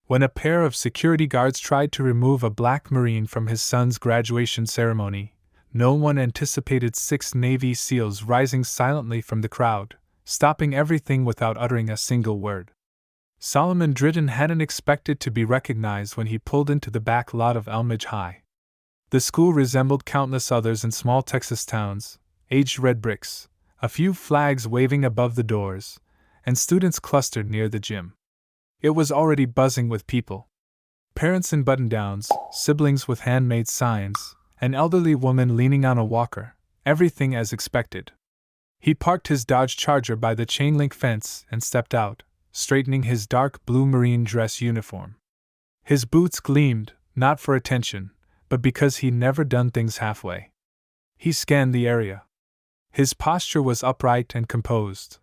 When a pair of security guards tried to remove a black Marine from his son's graduation ceremony, no one anticipated 6 Navy SEALs rising silently from the crowd, stopping everything without uttering a single word. Solomon Drayton hadn't expected to be recognized when he pulled into the back lot of Elmridge High. The school resembled countless others in small Texas towns, aged red bricks, a few flags waving above the doors, and students clustered near the gym. It was already buzzing with people. Parents in button-downs, siblings with handmade signs, an elderly woman leaning on a walker, everything as expected. He parked his Dodge Charger by the chain-link fence and stepped out, straightening his dark blue Marine dress uniform. His boots gleamed, not for attention, but because he'd never done things halfway. He scanned the area. His posture was upright and composed.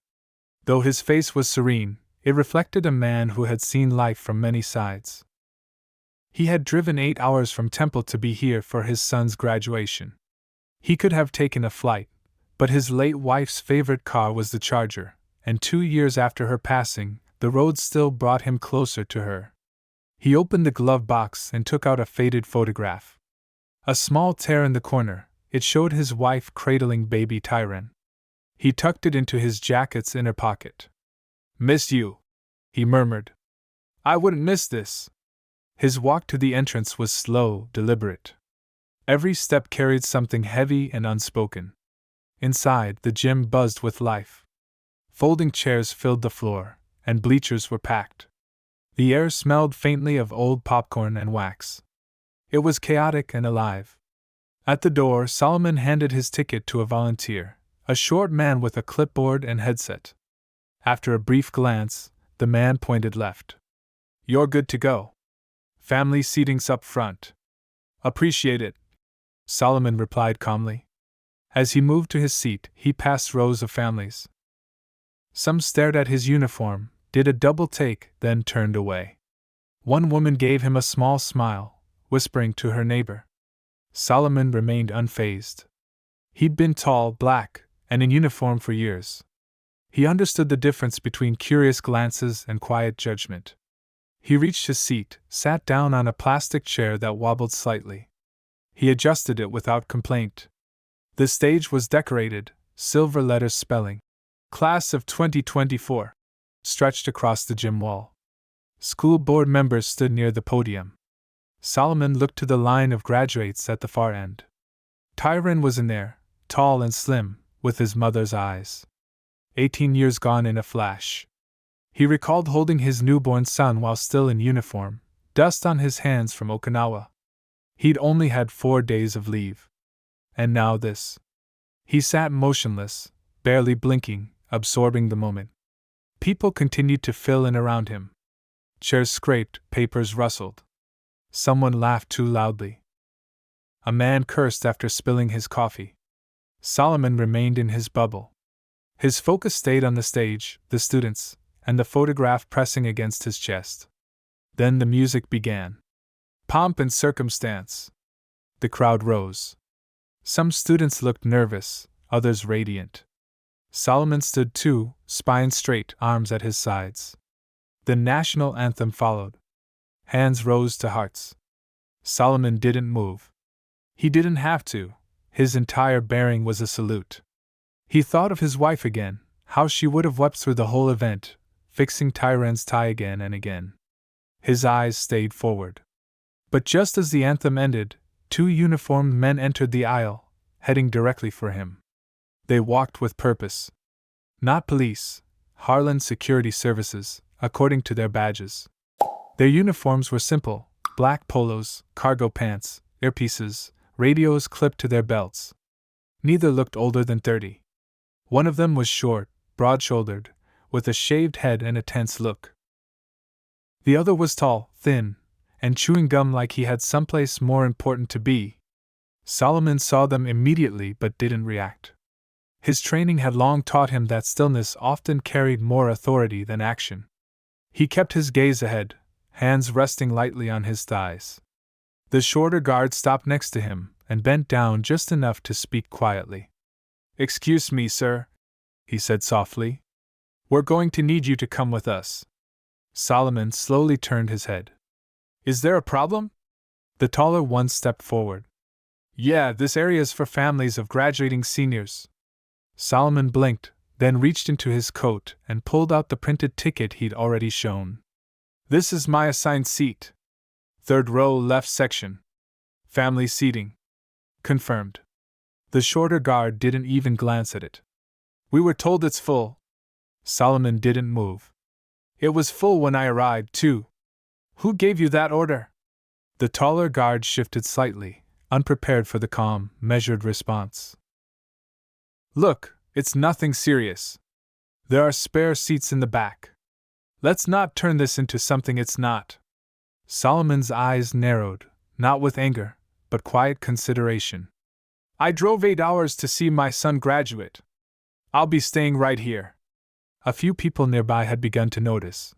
Though his face was serene, it reflected a man who had seen life from many sides. He had driven 8 hours from Temple to be here for his son's graduation. He could have taken a flight, but his late wife's favorite car was the Charger, and 2 years after her passing, the road still brought him closer to her. He opened the glove box and took out a faded photograph. A small tear in the corner, it showed his wife cradling baby Tyron. He tucked it into his jacket's inner pocket. "Miss you," he murmured. "I wouldn't miss this." His walk to the entrance was slow, deliberate. Every step carried something heavy and unspoken. Inside, the gym buzzed with life. Folding chairs filled the floor, and bleachers were packed. The air smelled faintly of old popcorn and wax. It was chaotic and alive. At the door, Solomon handed his ticket to a volunteer, a short man with a clipboard and headset. After a brief glance, the man pointed left. "You're good to go. Family seating's up front." "Appreciate it," Solomon replied calmly. As he moved to his seat, he passed rows of families. Some stared at his uniform, did a double take, then turned away. One woman gave him a small smile, whispering to her neighbor. Solomon remained unfazed. He'd been tall, black, and in uniform for years. He understood the difference between curious glances and quiet judgment. He reached his seat, sat down on a plastic chair that wobbled slightly. He adjusted it without complaint. The stage was decorated, silver letters spelling "Class of 2024" stretched across the gym wall. School board members stood near the podium. Solomon looked to the line of graduates at the far end. Tyron was in there, tall and slim, with his mother's eyes. 18 years gone in a flash. He recalled holding his newborn son while still in uniform, dust on his hands from Okinawa. He'd only had 4 days of leave. And now this. He sat motionless, barely blinking, absorbing the moment. People continued to fill in around him. Chairs scraped, papers rustled. Someone laughed too loudly. A man cursed after spilling his coffee. Solomon remained in his bubble. His focus stayed on the stage, the students, and the photograph pressing against his chest. Then the music began. Pomp and circumstance. The crowd rose. Some students looked nervous, others radiant. Solomon stood too, spine straight, arms at his sides. The national anthem followed. Hands rose to hearts. Solomon didn't move. He didn't have to. His entire bearing was a salute. He thought of his wife again, how she would have wept through the whole event, fixing Tyron's tie again and again. His eyes stayed forward. But just as the anthem ended, 2 uniformed men entered the aisle, heading directly for him. They walked with purpose. Not police, Harlan Security Services, according to their badges. Their uniforms were simple: black polos, cargo pants, earpieces, radios clipped to their belts. Neither looked older than 30. One of them was short, broad-shouldered, with a shaved head and a tense look. The other was tall, thin, and chewing gum like he had someplace more important to be. Solomon saw them immediately but didn't react. His training had long taught him that stillness often carried more authority than action. He kept his gaze ahead, hands resting lightly on his thighs. The shorter guard stopped next to him and bent down just enough to speak quietly. "Excuse me, sir," he said softly. "We're going to need you to come with us." Solomon slowly turned his head. Is there a problem? The taller one stepped forward. Yeah, this area is for families of graduating seniors. Solomon blinked, then reached into his coat and pulled out the printed ticket he'd already shown. This is my assigned seat. Third row, left section. Family seating. Confirmed. The shorter guard didn't even glance at it. We were told it's full. Solomon didn't move. It was full when I arrived, too. Who gave you that order? The taller guard shifted slightly, unprepared for the calm, measured response. Look, it's nothing serious. There are spare seats in the back. Let's not turn this into something it's not. Solomon's eyes narrowed, not with anger, but quiet consideration. I drove 8 hours to see my son graduate. I'll be staying right here. A few people nearby had begun to notice.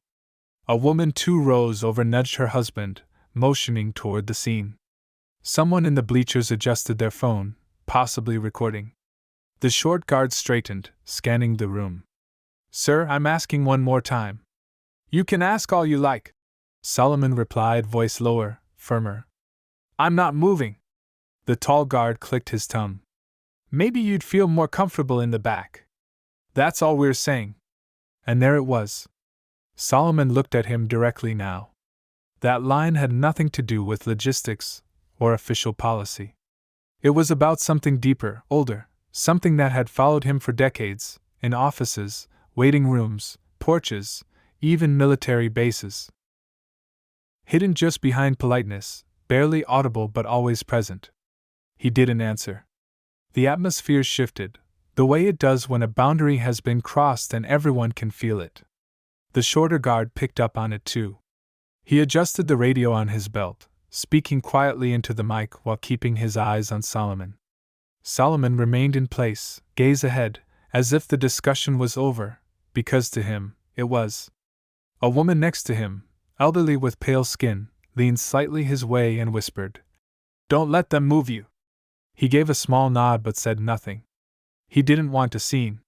A woman 2 rows over nudged her husband, motioning toward the scene. Someone in the bleachers adjusted their phone, possibly recording. The short guard straightened, scanning the room. Sir, I'm asking one more time. You can ask all you like, Solomon replied, voice lower, firmer. I'm not moving. The tall guard clicked his tongue. Maybe you'd feel more comfortable in the back. That's all we're saying. And there it was. Solomon looked at him directly now. That line had nothing to do with logistics or official policy. It was about something deeper, older, something that had followed him for decades, in offices, waiting rooms, porches, even military bases. Hidden just behind politeness, barely audible but always present. He didn't answer. The atmosphere shifted, the way it does when a boundary has been crossed and everyone can feel it. The shorter guard picked up on it too. He adjusted the radio on his belt, speaking quietly into the mic while keeping his eyes on Solomon. Solomon remained in place, gaze ahead, as if the discussion was over, because to him, it was. A woman next to him, elderly with pale skin, leaned slightly his way and whispered, "Don't let them move you." He gave a small nod but said nothing. He didn't want a scene.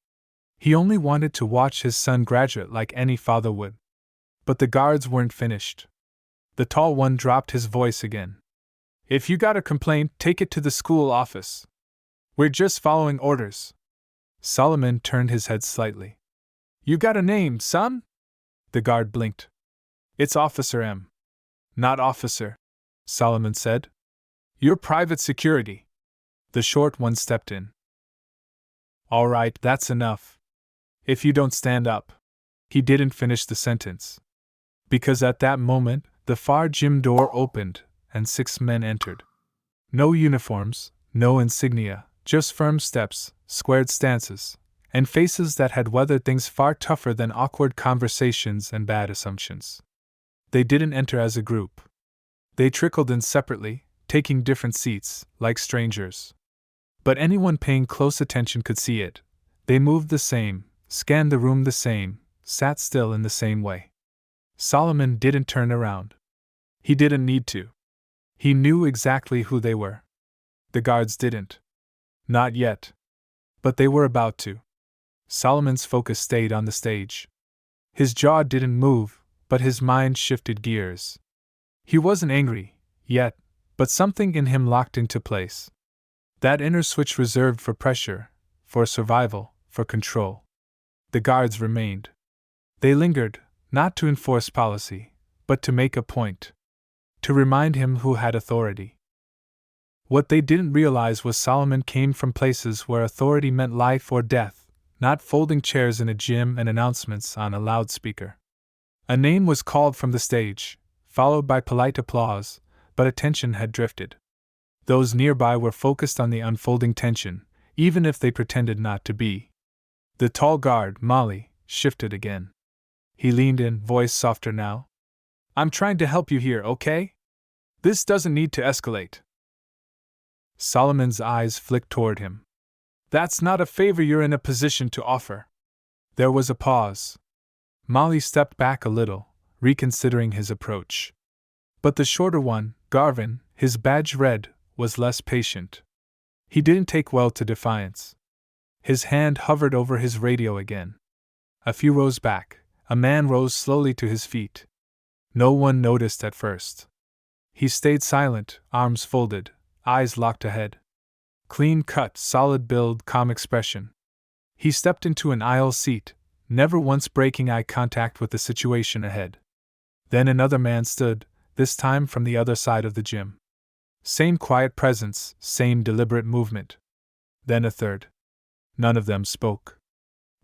He only wanted to watch his son graduate like any father would. But the guards weren't finished. The tall one dropped his voice again. If you got a complaint, take it to the school office. We're just following orders. Solomon turned his head slightly. You got a name, son? The guard blinked. It's Officer M. Not officer, Solomon said. You're private security. The short one stepped in. All right, that's enough. If you don't stand up. He didn't finish the sentence. Because at that moment, the far gym door opened, and 6 men entered. No uniforms, no insignia, just firm steps, squared stances, and faces that had weathered things far tougher than awkward conversations and bad assumptions. They didn't enter as a group. They trickled in separately, taking different seats, like strangers. But anyone paying close attention could see it. They moved the same, scanned the room the same, sat still in the same way. Solomon didn't turn around. He didn't need to. He knew exactly who they were. The guards didn't. Not yet. But they were about to. Solomon's focus stayed on the stage. His jaw didn't move, but his mind shifted gears. He wasn't angry, yet, but something in him locked into place. That inner switch reserved for pressure, for survival, for control. The guards remained. They lingered, not to enforce policy, but to make a point. To remind him who had authority. What they didn't realize was Solomon came from places where authority meant life or death, not folding chairs in a gym and announcements on a loudspeaker. A name was called from the stage, followed by polite applause, but attention had drifted. Those nearby were focused on the unfolding tension, even if they pretended not to be. The tall guard, Molly, shifted again. He leaned in, voice softer now. I'm trying to help you here, okay? This doesn't need to escalate. Solomon's eyes flicked toward him. That's not a favor you're in a position to offer. There was a pause. Molly stepped back a little, reconsidering his approach. But the shorter one, Garvin, his badge red, was less patient. He didn't take well to defiance. His hand hovered over his radio again. A few rows back, a man rose slowly to his feet. No one noticed at first. He stayed silent, arms folded, eyes locked ahead. Clean cut, solid build, calm expression. He stepped into an aisle seat, never once breaking eye contact with the situation ahead. Then another man stood, this time from the other side of the gym. Same quiet presence, same deliberate movement. Then a third. None of them spoke.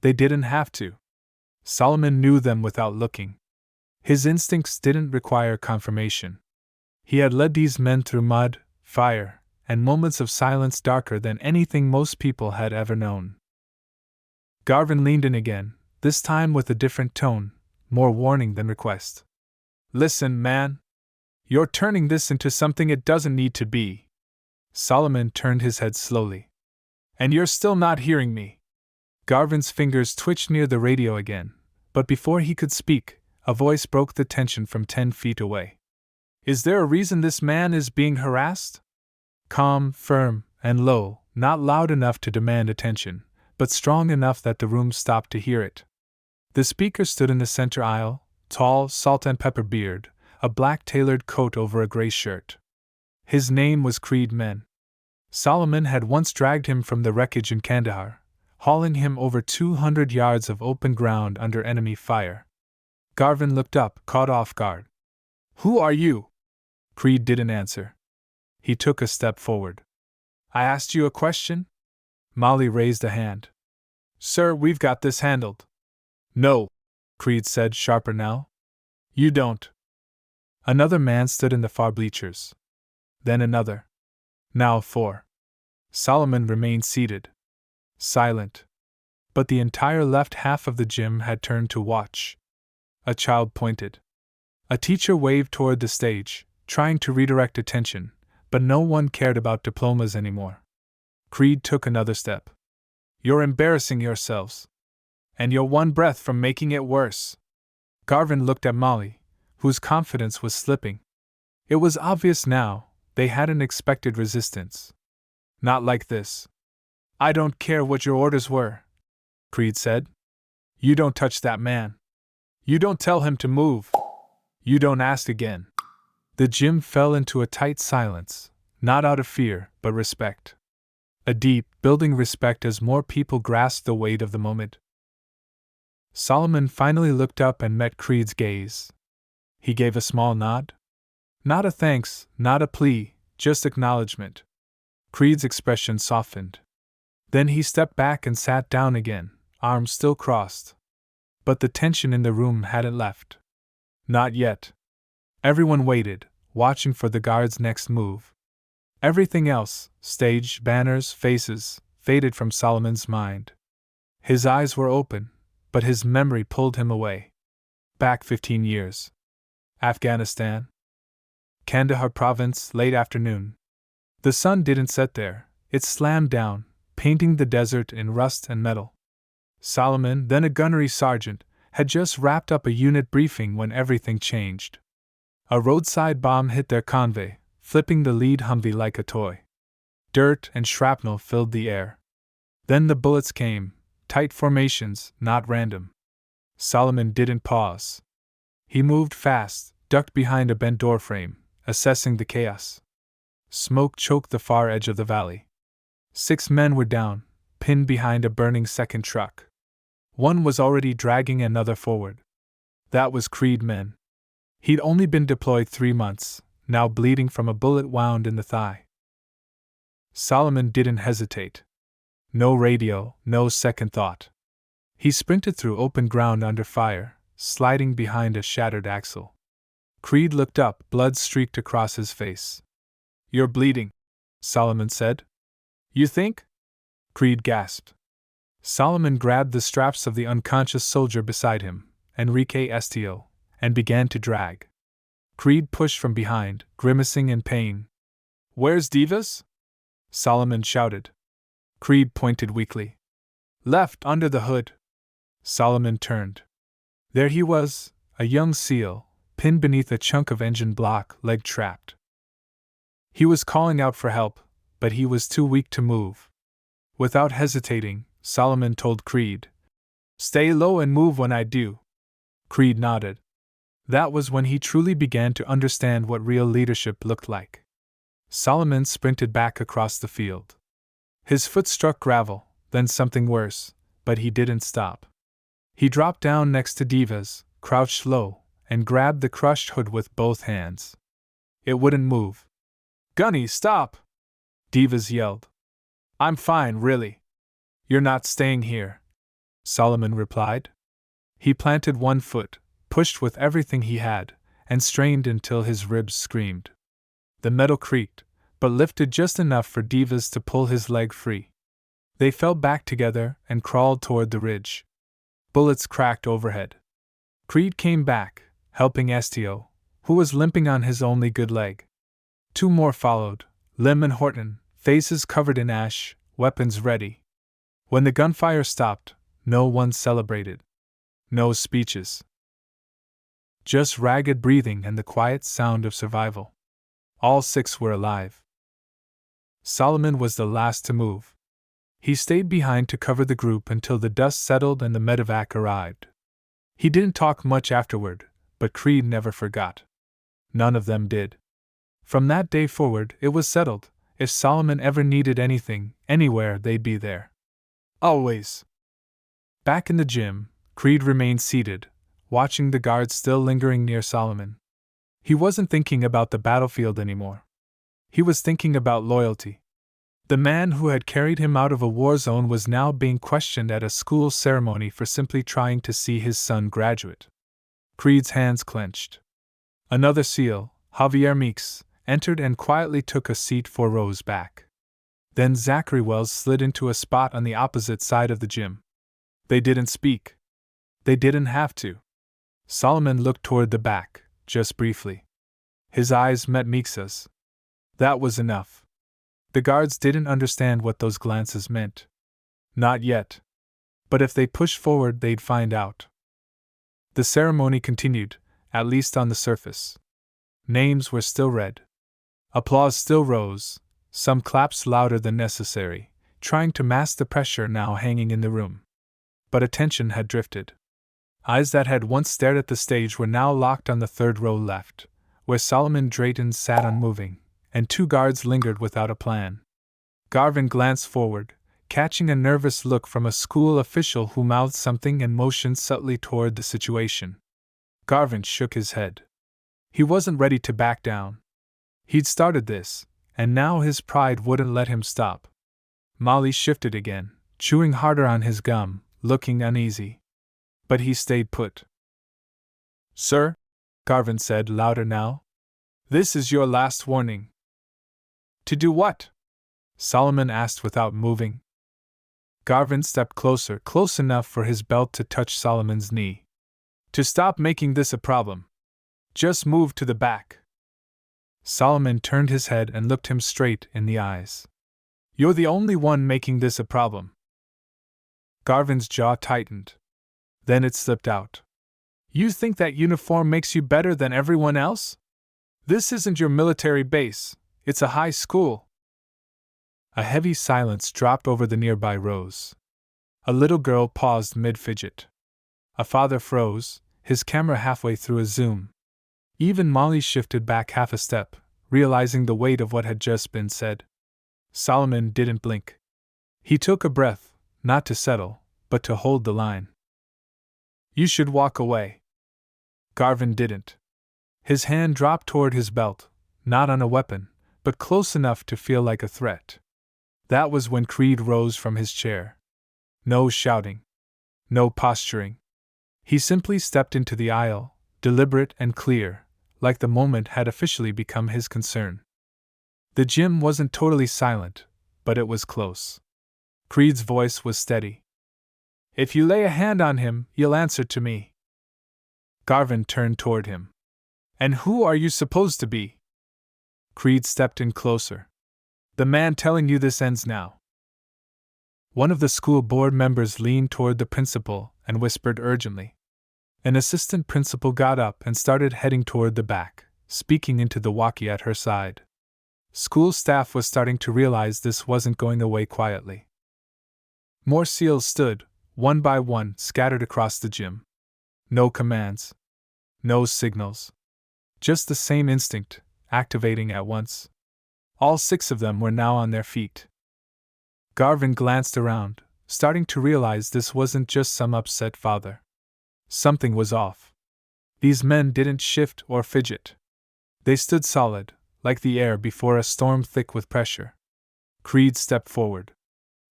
They didn't have to. Solomon knew them without looking. His instincts didn't require confirmation. He had led these men through mud, fire, and moments of silence darker than anything most people had ever known. Garvin leaned in again, this time with a different tone, more warning than request. Listen, man. You're turning this into something it doesn't need to be. Solomon turned his head slowly. And you're still not hearing me. Garvin's fingers twitched near the radio again, but before he could speak, a voice broke the tension from 10 feet away. Is there a reason this man is being harassed? Calm, firm, and low, not loud enough to demand attention, but strong enough that the room stopped to hear it. The speaker stood in the center aisle, tall, salt and pepper beard, a black tailored coat over a gray shirt. His name was Creed Men. Solomon had once dragged him from the wreckage in Kandahar, hauling him over 200 yards of open ground under enemy fire. Garvin looked up, caught off guard. Who are you? Creed didn't answer. He took a step forward. I asked you a question? Molly raised a hand. Sir, we've got this handled. No, Creed said, sharper now. You don't. Another man stood in the far bleachers. Then another. Now 4. Solomon remained seated. Silent. But the entire left half of the gym had turned to watch. A child pointed. A teacher waved toward the stage, trying to redirect attention, but no one cared about diplomas anymore. Creed took another step. You're embarrassing yourselves. And you're one breath from making it worse. Garvin looked at Molly, whose confidence was slipping. It was obvious now, they hadn't expected resistance. Not like this. I don't care what your orders were, Creed said. You don't touch that man. You don't tell him to move. You don't ask again. The gym fell into a tight silence, not out of fear, but respect. A deep, building respect as more people grasped the weight of the moment. Solomon finally looked up and met Creed's gaze. He gave a small nod. Not a thanks, not a plea, just acknowledgement. Creed's expression softened. Then he stepped back and sat down again, arms still crossed. But the tension in the room hadn't left. Not yet. Everyone waited, watching for the guard's next move. Everything else, stage, banners, faces, faded from Solomon's mind. His eyes were open, but his memory pulled him away. Back 15 years. Afghanistan. Kandahar province, late afternoon. The sun didn't set there, it slammed down, painting the desert in rust and metal. Solomon, then a gunnery sergeant, had just wrapped up a unit briefing when everything changed. A roadside bomb hit their convoy, flipping the lead Humvee like a toy. Dirt and shrapnel filled the air. Then the bullets came, tight formations, not random. Solomon didn't pause. He moved fast, ducked behind a bent doorframe, assessing the chaos. Smoke choked the far edge of the valley. 6 men were down, pinned behind a burning second truck. One was already dragging another forward. That was Creed Men. He'd only been deployed 3 months, now bleeding from a bullet wound in the thigh. Solomon didn't hesitate. No radio, no second thought. He sprinted through open ground under fire, sliding behind a shattered axle. Creed looked up, blood streaked across his face. You're bleeding, Solomon said. You think? Creed gasped. Solomon grabbed the straps of the unconscious soldier beside him, Enrique Estio, and began to drag. Creed pushed from behind, grimacing in pain. Where's Divas? Solomon shouted. Creed pointed weakly. Left, under the hood. Solomon turned. There he was, a young SEAL, pinned beneath a chunk of engine block, leg trapped. He was calling out for help, but he was too weak to move. Without hesitating, Solomon told Creed, Stay low and move when I do. Creed nodded. That was when he truly began to understand what real leadership looked like. Solomon sprinted back across the field. His foot struck gravel, then something worse, but he didn't stop. He dropped down next to Diva's, crouched low, and grabbed the crushed hood with both hands. It wouldn't move. "Gunny, stop!" Divas yelled. "I'm fine, really." "You're not staying here," Solomon replied. He planted one foot, pushed with everything he had, and strained until his ribs screamed. The metal creaked, but lifted just enough for Divas to pull his leg free. They fell back together and crawled toward the ridge. Bullets cracked overhead. Creed came back, helping Estio, who was limping on his only good leg. Two more followed, Lim and Horton, faces covered in ash, weapons ready. When the gunfire stopped, no one celebrated. No speeches. Just ragged breathing and the quiet sound of survival. All six were alive. Solomon was the last to move. He stayed behind to cover the group until the dust settled and the medevac arrived. He didn't talk much afterward, but Creed never forgot. None of them did. From that day forward, it was settled. If Solomon ever needed anything, anywhere, they'd be there. Always. Back in the gym, Creed remained seated, watching the guards still lingering near Solomon. He wasn't thinking about the battlefield anymore. He was thinking about loyalty. The man who had carried him out of a war zone was now being questioned at a school ceremony for simply trying to see his son graduate. Creed's hands clenched. Another SEAL, Javier Meeks, entered and quietly took a seat 4 rows back. Then Zachary Wells slid into a spot on the opposite side of the gym. They didn't speak. They didn't have to. Solomon looked toward the back, just briefly. His eyes met Meeks's. That was enough. The guards didn't understand what those glances meant. Not yet. But if they pushed forward, they'd find out. The ceremony continued, at least on the surface. Names were still read. Applause still rose, some claps louder than necessary, trying to mask the pressure now hanging in the room. But attention had drifted. Eyes that had once stared at the stage were now locked on the 3rd row left, where Tyron Drayton sat unmoving, and 2 guards lingered without a plan. Garvin glanced forward, catching a nervous look from a school official who mouthed something and motioned subtly toward the situation. Garvin shook his head. He wasn't ready to back down. He'd started this, and now his pride wouldn't let him stop. Molly shifted again, chewing harder on his gum, looking uneasy. But he stayed put. "Sir," Garvin said louder now, "this is your last warning." "To do what?" Solomon asked without moving. Garvin stepped closer, close enough for his belt to touch Solomon's knee. "To stop making this a problem. Just move to the back." Solomon turned his head and looked him straight in the eyes. "You're the only one making this a problem." Garvin's jaw tightened. Then it slipped out. "You think that uniform makes you better than everyone else? This isn't your military base, it's a high school." A heavy silence dropped over the nearby rows. A little girl paused mid-fidget. A father froze, his camera halfway through a zoom. Even Molly shifted back half a step, realizing the weight of what had just been said. Solomon didn't blink. He took a breath, not to settle, but to hold the line. "You should walk away." Garvin didn't. His hand dropped toward his belt, not on a weapon, but close enough to feel like a threat. That was when Creed rose from his chair. No shouting. No posturing. He simply stepped into the aisle, deliberate and clear, like the moment had officially become his concern. The gym wasn't totally silent, but it was close. Creed's voice was steady. "If you lay a hand on him, you'll answer to me." Garvin turned toward him. "And who are you supposed to be?" Creed stepped in closer. "The man telling you this ends now." One of the school board members leaned toward the principal and whispered urgently. An assistant principal got up and started heading toward the back, speaking into the walkie at her side. School staff was starting to realize this wasn't going away quietly. More SEALs stood, one by one, scattered across the gym. No commands. No signals. Just the same instinct, activating at once. All 6 of them were now on their feet. Garvin glanced around, starting to realize this wasn't just some upset father. Something was off. These men didn't shift or fidget. They stood solid, like the air before a storm thick with pressure. Creed stepped forward.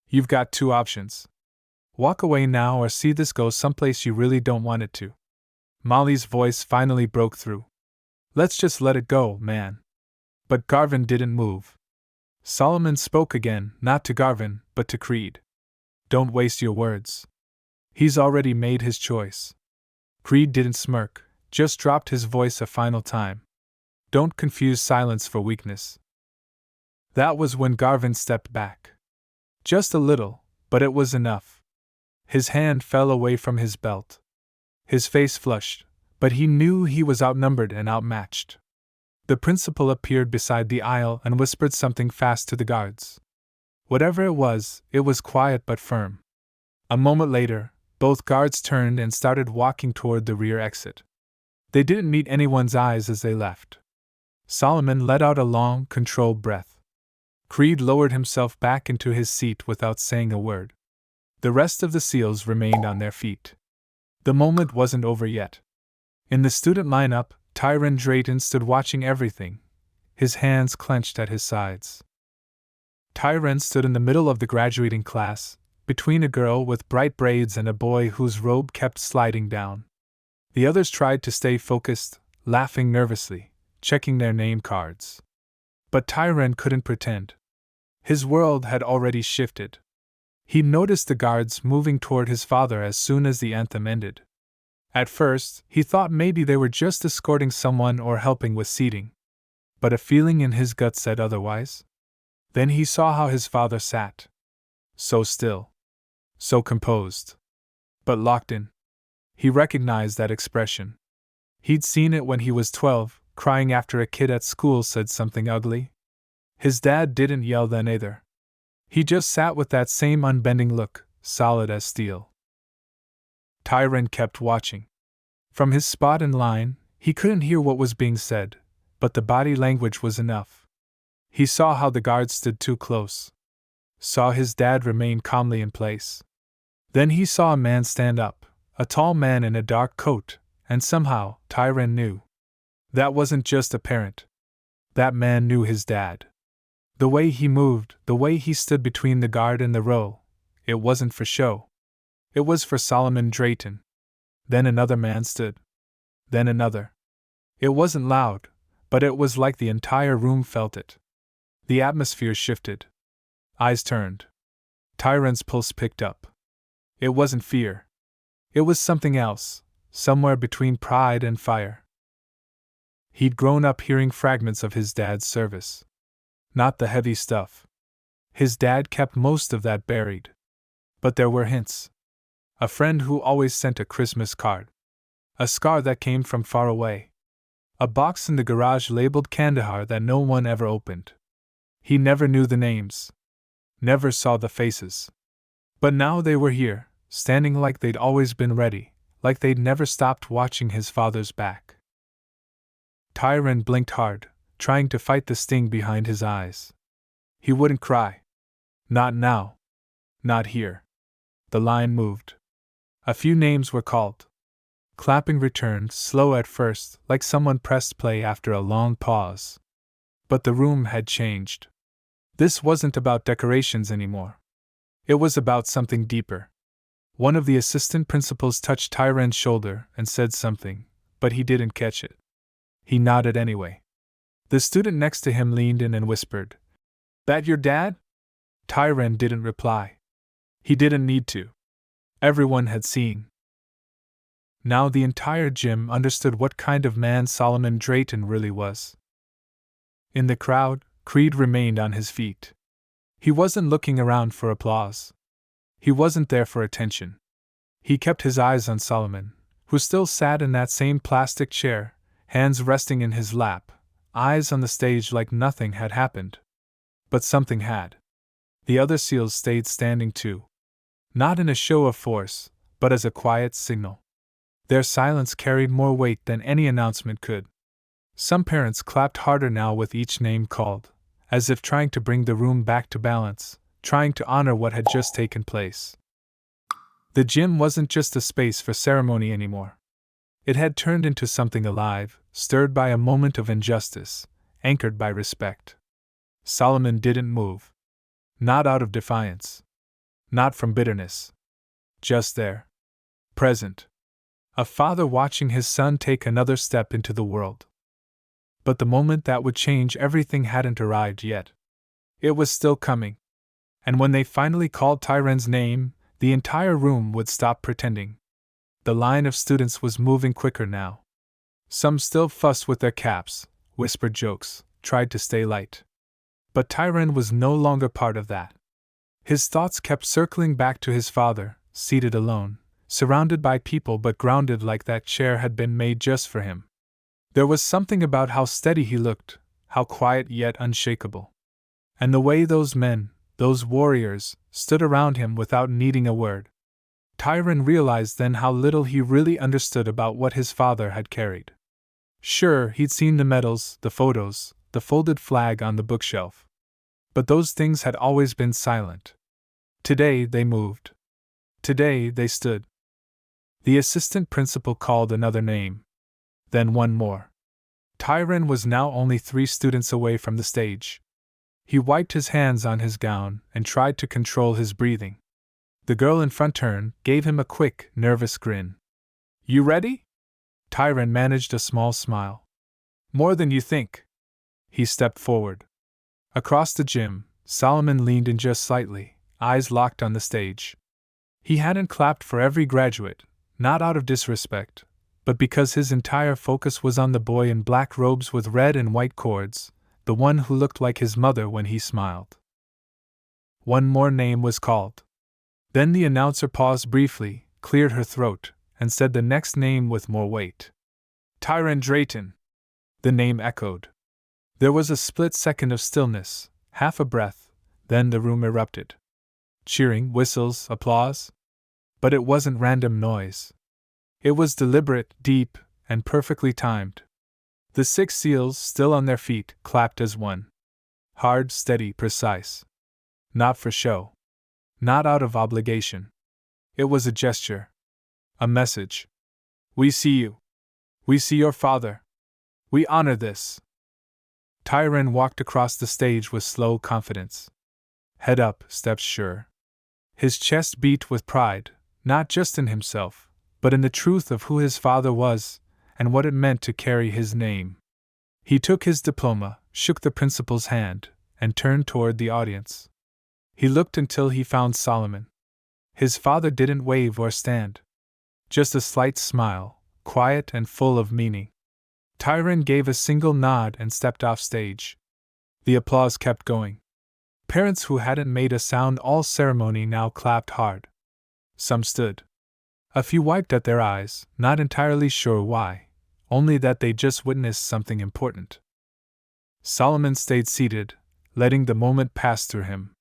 You've got 2 options. Walk away now or see this go someplace you really don't want it to. Molly's voice finally broke through. Let's just let it go, man. But Garvin didn't move. Solomon spoke again, not to Garvin, but to Creed. Don't waste your words. He's already made his choice. Creed didn't smirk, just dropped his voice a final time. Don't confuse silence for weakness. That was when Garvin stepped back. Just a little, but it was enough. His hand fell away from his belt. His face flushed, but he knew he was outnumbered and outmatched. The principal appeared beside the aisle and whispered something fast to the guards. Whatever it was quiet but firm. A moment later, both guards turned and started walking toward the rear exit. They didn't meet anyone's eyes as they left. Solomon let out a long, controlled breath. Creed lowered himself back into his seat without saying a word. The rest of the SEALs remained on their feet. The moment wasn't over yet. In the student lineup, Tyron Drayton stood watching everything, his hands clenched at his sides. Tyron stood in the middle of the graduating class, between a girl with bright braids and a boy whose robe kept sliding down. The others tried to stay focused, laughing nervously, checking their name cards. But Tyron couldn't pretend. His world had already shifted. He noticed the guards moving toward his father as soon as the anthem ended. At first, he thought maybe they were just escorting someone or helping with seating. But a feeling in his gut said otherwise. Then he saw how his father sat. So still. So composed. But locked in. He recognized that expression. He'd seen it when he was 12, crying after a kid at school said something ugly. His dad didn't yell then either. He just sat with that same unbending look, solid as steel. Tyron kept watching. From his spot in line, he couldn't hear what was being said, but the body language was enough. He saw how the guards stood too close. Saw his dad remain calmly in place. Then he saw a man stand up, a tall man in a dark coat, and somehow, Tyron knew. That wasn't just apparent. That man knew his dad. The way he moved, the way he stood between the guard and the row, it wasn't for show. It was for Solomon Drayton. Then another man stood. Then another. It wasn't loud, but it was like the entire room felt it. The atmosphere shifted. Eyes turned. Tyron's pulse picked up. It wasn't fear. It was something else, somewhere between pride and fire. He'd grown up hearing fragments of his dad's service. Not the heavy stuff. His dad kept most of that buried. But there were hints. A friend who always sent a Christmas card. A scar that came from far away. A box in the garage labeled Kandahar that no one ever opened. He never knew the names. Never saw the faces. But now they were here, standing like they'd always been ready, like they'd never stopped watching his father's back. Tyron blinked hard, trying to fight the sting behind his eyes. He wouldn't cry. Not now. Not here. The line moved. A few names were called. Clapping returned, slow at first, like someone pressed play after a long pause. But the room had changed. This wasn't about decorations anymore. It was about something deeper. One of the assistant principals touched Tyron's shoulder and said something, but he didn't catch it. He nodded anyway. The student next to him leaned in and whispered, "That your dad?" Tyron didn't reply. He didn't need to. Everyone had seen. Now the entire gym understood what kind of man Solomon Drayton really was. In the crowd, Creed remained on his feet. He wasn't looking around for applause. He wasn't there for attention. He kept his eyes on Solomon, who still sat in that same plastic chair, hands resting in his lap, eyes on the stage like nothing had happened. But something had. The other SEALs stayed standing too. Not in a show of force, but as a quiet signal. Their silence carried more weight than any announcement could. Some parents clapped harder now with each name called, as if trying to bring the room back to balance, trying to honor what had just taken place. The gym wasn't just a space for ceremony anymore. It had turned into something alive, stirred by a moment of injustice, anchored by respect. Solomon didn't move. Not out of defiance. Not from bitterness. Just there. Present. A father watching his son take another step into the world. But the moment that would change everything hadn't arrived yet. It was still coming. And when they finally called Tyron's name, the entire room would stop pretending. The line of students was moving quicker now. Some still fussed with their caps, whispered jokes, tried to stay light. But Tyron was no longer part of that. His thoughts kept circling back to his father, seated alone, surrounded by people but grounded like that chair had been made just for him. There was something about how steady he looked, how quiet yet unshakable. And the way those men, those warriors, stood around him without needing a word. Tyron realized then how little he really understood about what his father had carried. Sure, he'd seen the medals, the photos, the folded flag on the bookshelf. But those things had always been silent. Today they moved. Today they stood. The assistant principal called another name. Then one more. Tyron was now only 3 students away from the stage. He wiped his hands on his gown and tried to control his breathing. The girl in front turned, gave him a quick, nervous grin. "You ready?" Tyron managed a small smile. "More than you think." He stepped forward. Across the gym, Solomon leaned in just slightly, eyes locked on the stage. He hadn't clapped for every graduate, not out of disrespect, but because his entire focus was on the boy in black robes with red and white cords, the one who looked like his mother when he smiled. One more name was called. Then the announcer paused briefly, cleared her throat, and said the next name with more weight. "Tyron Drayton." The name echoed. There was a split second of stillness, half a breath, then the room erupted. Cheering, whistles, applause. But it wasn't random noise. It was deliberate, deep, and perfectly timed. The 6 SEALs, still on their feet, clapped as one. Hard, steady, precise. Not for show. Not out of obligation. It was a gesture. A message. "We see you. We see your father. We honor this." Tyron walked across the stage with slow confidence. Head up, steps sure. His chest beat with pride, not just in himself, but in the truth of who his father was, and what it meant to carry his name. He took his diploma, shook the principal's hand, and turned toward the audience. He looked until he found Solomon. His father didn't wave or stand. Just a slight smile, quiet and full of meaning. Tyron gave a single nod and stepped off stage. The applause kept going. Parents who hadn't made a sound all ceremony now clapped hard. Some stood. A few wiped at their eyes, not entirely sure why, only that they just witnessed something important. Solomon stayed seated, letting the moment pass through him.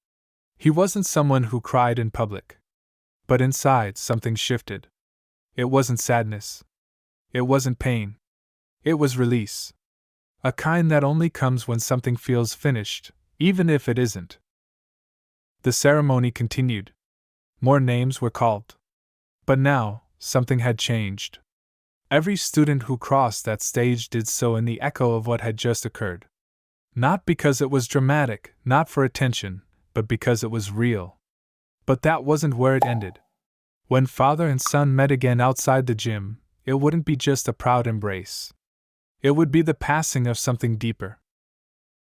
He wasn't someone who cried in public. But inside, something shifted. It wasn't sadness. It wasn't pain. It was release. A kind that only comes when something feels finished, even if it isn't. The ceremony continued. More names were called. But now, something had changed. Every student who crossed that stage did so in the echo of what had just occurred. Not because it was dramatic, not for attention, but because it was real. But that wasn't where it ended. When father and son met again outside the gym, it wouldn't be just a proud embrace. It would be the passing of something deeper.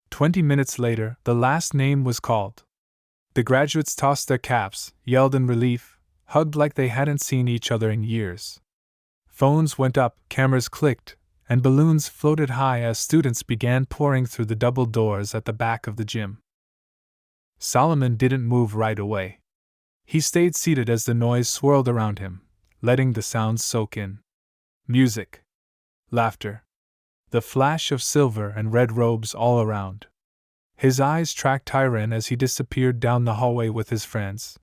20 minutes later, the last name was called. The graduates tossed their caps, yelled in relief, hugged like they hadn't seen each other in years. Phones went up, cameras clicked, and balloons floated high as students began pouring through the double doors at the back of the gym. Solomon didn't move right away. He stayed seated as the noise swirled around him, letting the sounds soak in. Music. Laughter. The flash of silver and red robes all around. His eyes tracked Tyron as he disappeared down the hallway with his friends.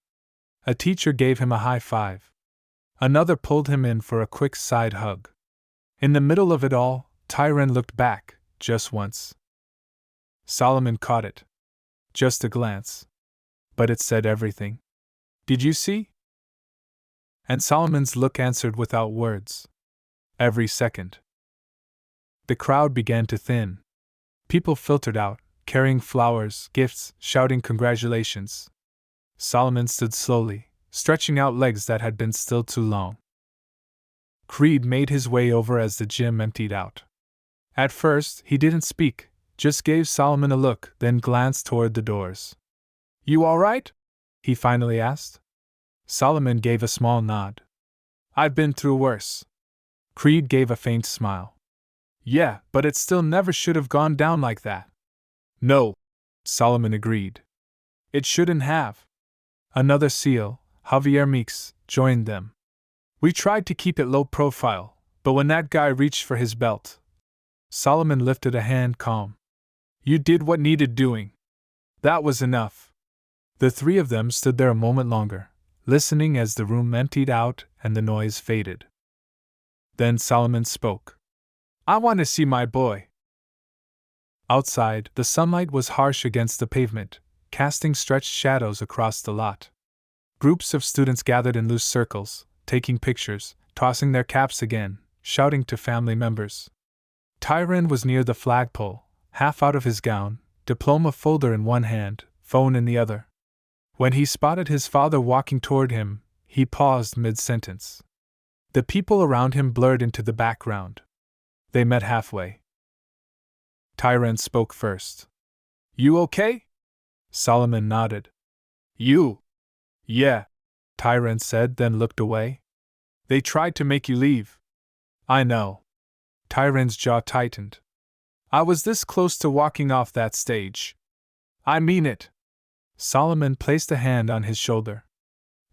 A teacher gave him a high five. Another pulled him in for a quick side hug. In the middle of it all, Tyron looked back, just once. Solomon caught it. Just a glance. But it said everything. Did you see? And Solomon's look answered without words. Every second. The crowd began to thin. People filtered out, carrying flowers, gifts, shouting congratulations. Solomon stood slowly, stretching out legs that had been still too long. Creed made his way over as the gym emptied out. At first, he didn't speak, just gave Solomon a look, then glanced toward the doors. "You all right?" he finally asked. Solomon gave a small nod. "I've been through worse." Creed gave a faint smile. "Yeah, but it still never should have gone down like that." "No," Solomon agreed. "It shouldn't have." Another SEAL, Javier Meeks, joined them. "We tried to keep it low profile, but when that guy reached for his belt..." Solomon lifted a hand calm. "You did what needed doing. That was enough." The three of them stood there a moment longer, listening as the room emptied out and the noise faded. Then Solomon spoke. "I want to see my boy." Outside, the sunlight was harsh against the pavement, casting stretched shadows across the lot. Groups of students gathered in loose circles, taking pictures, tossing their caps again, shouting to family members. Tyron was near the flagpole, half out of his gown, diploma folder in one hand, phone in the other. When he spotted his father walking toward him, he paused mid-sentence. The people around him blurred into the background. They met halfway. Tyron spoke first. "You okay?" Solomon nodded. "You?" "Yeah," Tyron said, then looked away. "They tried to make you leave." "I know." Tyron's jaw tightened. "I was this close to walking off that stage." "I mean it." Solomon placed a hand on his shoulder.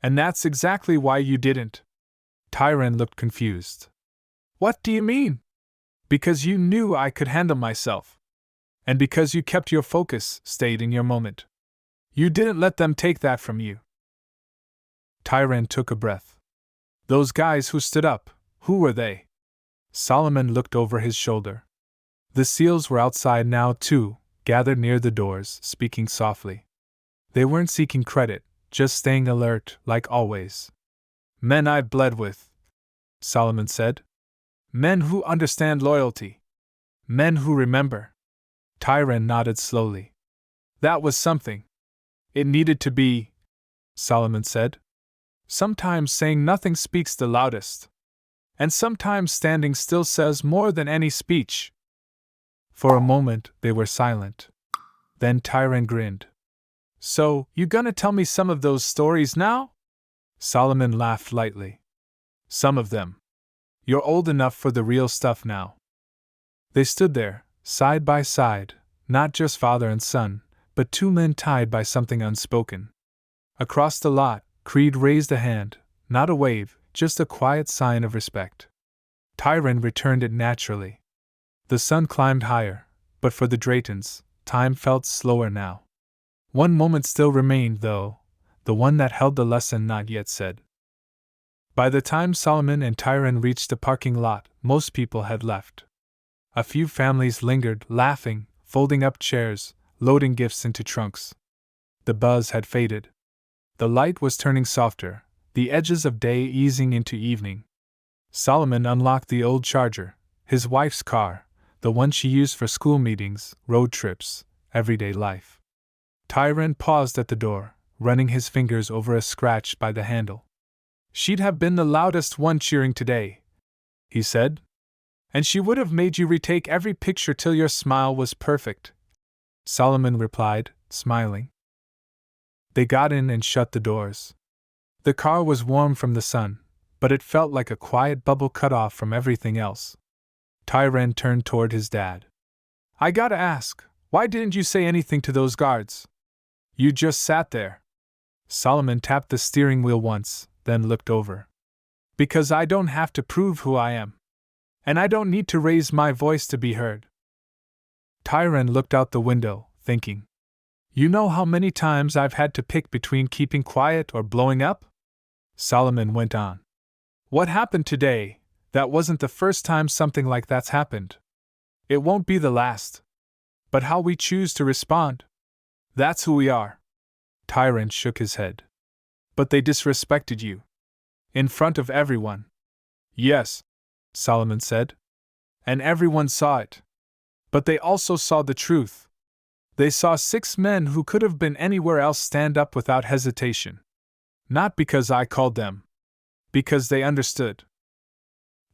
"And that's exactly why you didn't." Tyron looked confused. "What do you mean?" "Because you knew I could handle myself. And because you kept your focus, stayed in your moment. You didn't let them take that from you." Tyron took a breath. "Those guys who stood up, who were they?" Solomon looked over his shoulder. The SEALs were outside now too, gathered near the doors, speaking softly. They weren't seeking credit, just staying alert, like always. "Men I've bled with," Solomon said. "Men who understand loyalty. Men who remember." Tyron nodded slowly. "That was something. It needed to be," Solomon said. "Sometimes saying nothing speaks the loudest. And sometimes standing still says more than any speech." For a moment they were silent. Then Tyron grinned. "So, you gonna tell me some of those stories now?" Solomon laughed lightly. "Some of them. You're old enough for the real stuff now." They stood there, side by side, not just father and son, but two men tied by something unspoken. Across the lot, Creed raised a hand, not a wave, just a quiet sign of respect. Tyron returned it naturally. The sun climbed higher, but for the Draytons, time felt slower now. One moment still remained, though, the one that held the lesson not yet said. By the time Solomon and Tyron reached the parking lot, most people had left. A few families lingered, laughing, folding up chairs, loading gifts into trunks. The buzz had faded. The light was turning softer, the edges of day easing into evening. Solomon unlocked the old Charger, his wife's car, the one she used for school meetings, road trips, everyday life. Tyron paused at the door, running his fingers over a scratch by the handle. "She'd have been the loudest one cheering today," he said. "And she would have made you retake every picture till your smile was perfect," Solomon replied, smiling. They got in and shut the doors. The car was warm from the sun, but it felt like a quiet bubble cut off from everything else. Tyron turned toward his dad. "I gotta ask, why didn't you say anything to those guards? You just sat there." Solomon tapped the steering wheel once, then looked over. "Because I don't have to prove who I am. And I don't need to raise my voice to be heard." Tyron looked out the window, thinking. "You know how many times I've had to pick between keeping quiet or blowing up?" Solomon went on. What happened today, that wasn't the first time something like that's happened. It won't be the last. But how we choose to respond, that's who we are. Tyron shook his head. But they disrespected you. In front of everyone. Yes, Solomon said. And everyone saw it. But they also saw the truth. They saw 6 men who could have been anywhere else stand up without hesitation. Not because I called them. Because they understood.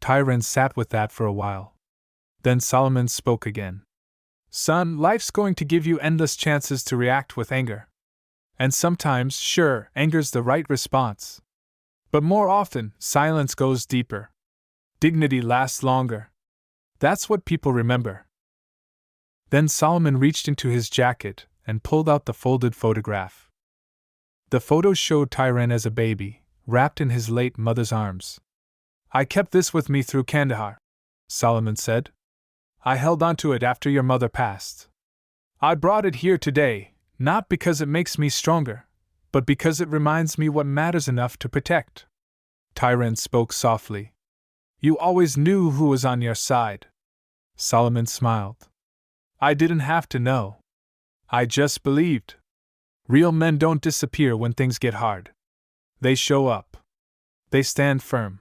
Tyron sat with that for a while. Then Solomon spoke again. Son, life's going to give you endless chances to react with anger. And sometimes, sure, anger's the right response. But more often, silence goes deeper. Dignity lasts longer. That's what people remember. Then Solomon reached into his jacket and pulled out the folded photograph. The photo showed Tyron as a baby, wrapped in his late mother's arms. I kept this with me through Kandahar, Solomon said. I held onto it after your mother passed. I brought it here today, not because it makes me stronger, but because it reminds me what matters enough to protect. Tyron spoke softly. You always knew who was on your side. Solomon smiled. I didn't have to know. I just believed. Real men don't disappear when things get hard. They show up. They stand firm.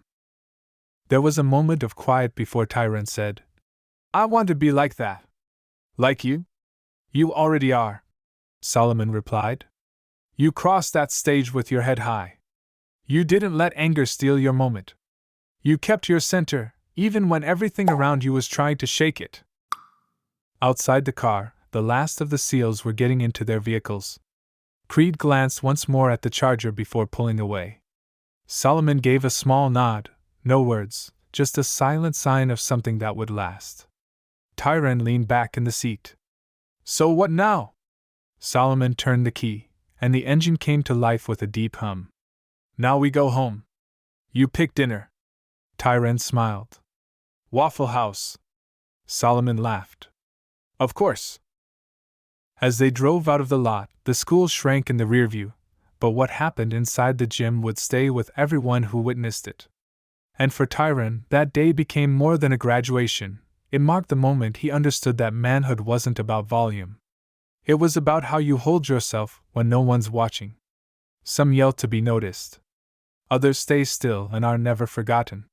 There was a moment of quiet before Tyron said, I want to be like that. Like you? You already are, Solomon replied. You crossed that stage with your head high. You didn't let anger steal your moment. You kept your center, even when everything around you was trying to shake it. Outside the car, the last of the SEALs were getting into their vehicles. Creed glanced once more at the Charger before pulling away. Solomon gave a small nod, no words, just a silent sign of something that would last. Tyron leaned back in the seat. So what now? Solomon turned the key, and the engine came to life with a deep hum. Now we go home. You pick dinner. Tyron smiled. Waffle House. Solomon laughed. Of course. As they drove out of the lot, the school shrank in the rearview, but what happened inside the gym would stay with everyone who witnessed it. And for Tyron, that day became more than a graduation. It marked the moment he understood that manhood wasn't about volume. It was about how you hold yourself when no one's watching. Some yell to be noticed. Others stay still and are never forgotten.